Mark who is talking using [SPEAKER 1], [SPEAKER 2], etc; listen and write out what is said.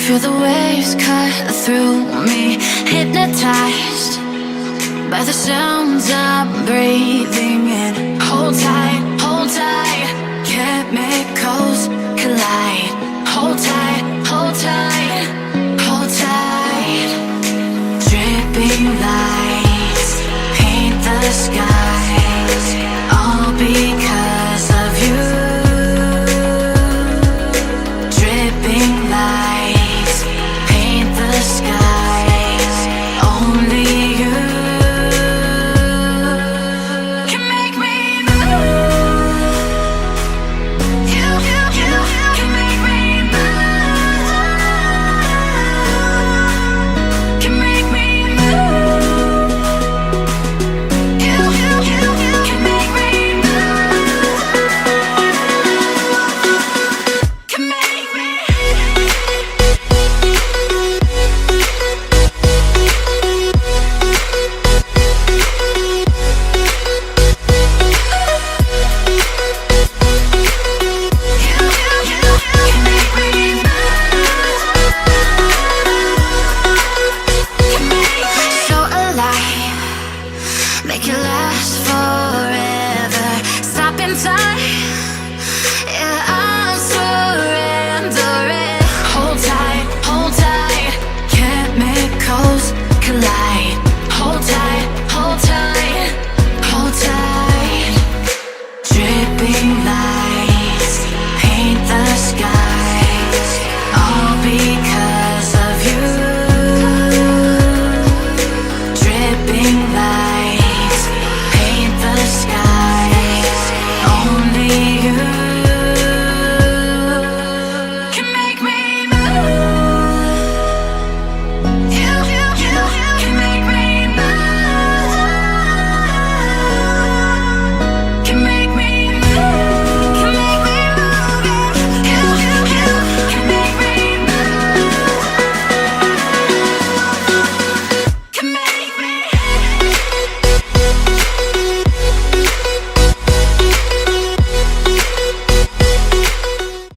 [SPEAKER 1] Feel the waves cut through me, hypnotized by the sounds I'm breathing in. Hold tight, chemicals collide. Hold tight, hold tight, hold tight. Dripping lights paint the skies, all because of you. Dripping lights paint the skies, only you can make me move. You can make me move. Can make me move. You can make me move. Can make me. So alive, make it last forever. Stop in time.